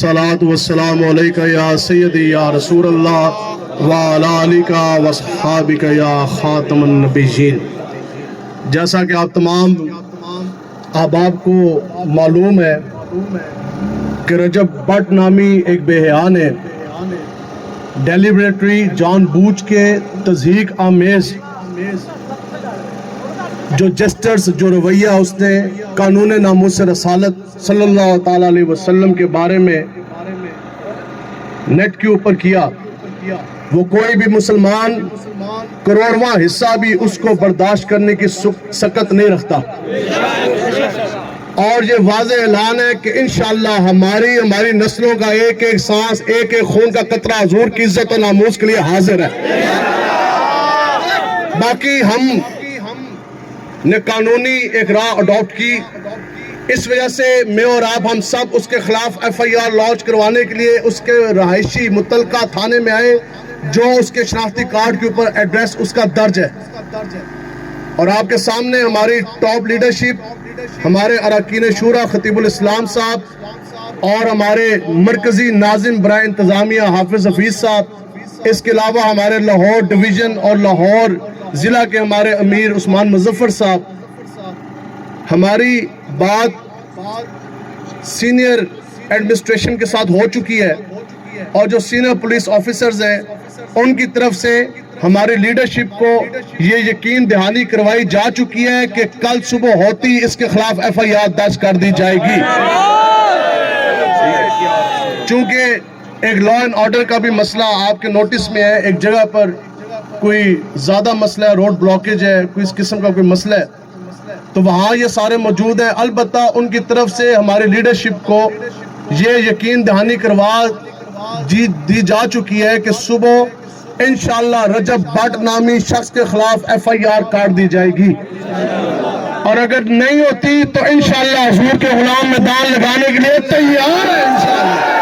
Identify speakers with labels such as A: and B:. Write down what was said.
A: अस्सलातु वस्सलामु अलैका या सय्यदी या रसूल अल्लाह व अला आलिका व अस्हाबिका या खातमुन नबिय्यीन। जैसा कि आप तमाम अहबाब को मालूम है कि रजब भट्ट नामी एक बेहया ने डेलिबरेटरी जानबूझ के तज़हीक आमेज़ जो जेस्टर्स जो रवैया उसने कानून नामूस रसालत सल्लल्लाहु ताला अलैहि वसल्लम के बारे में नेट के ऊपर किया, वो कोई भी मुसलमान करोड़वां हिस्सा भी उसको बर्दाश्त करने की सकत नहीं रखता। और ये वाज़ेह ऐलान है कि इंशाअल्लाह हमारी नस्लों का एक एक सांस एक एक खून का कतरा हुजूर की इज्जत और नामूस के लिए हाजिर है। बाकी हम ने कानूनी एक राह अडॉप्ट की, इस वजह से मैं और आप हम सब उसके खिलाफ FIR लॉन्च करवाने के लिए उसके रहायशी मुतलका थाने में आए, जो उसके शनाख्ती कार्ड के ऊपर एड्रेस उसका दर्ज है। और आपके सामने हमारी टॉप लीडरशिप, हमारे अरकान शूरा खतीबुल इस्लाम साहब और हमारे मरकजी नाज़िम बराए इंतज़ामिया हाफिज हफीज साहब, इसके अलावा हमारे लाहौर डिवीज़न और लाहौर ज़िला के हमारे अमीर उस्मान मुज़फ़्फ़र साहब। हमारी बात सीनियर एडमिनिस्ट्रेशन के साथ हो चुकी है और जो सीनियर पुलिस ऑफिसर्स हैं उनकी तरफ से हमारी लीडरशिप को ये यकीन दहानी करवाई जा चुकी है कि कल सुबह होती इसके खिलाफ FIR दर्ज कर दी जाएगी। चूंकि एक लॉ एंड ऑर्डर का भी मसला आपके नोटिस में है, एक जगह पर कोई ज़्यादा मसला है, रोड ब्लॉकेज है, कोई इस किस्म का कोई मसला है, तो वहाँ ये सारे मौजूद हैं। अलबत्ता उनकी तरफ से हमारी लीडरशिप को ये यकीन दहानी करवा दी जा चुकी है कि सुबह इंशाअल्लाह रजब भट्ट नामी शख्स के खिलाफ FIR काट दी जाएगी। और अगर नहीं होती तो इंशाअल्लाह हुजूर के गुलाम मैदान लगाने के लिए तैयार है इंशाअल्लाह।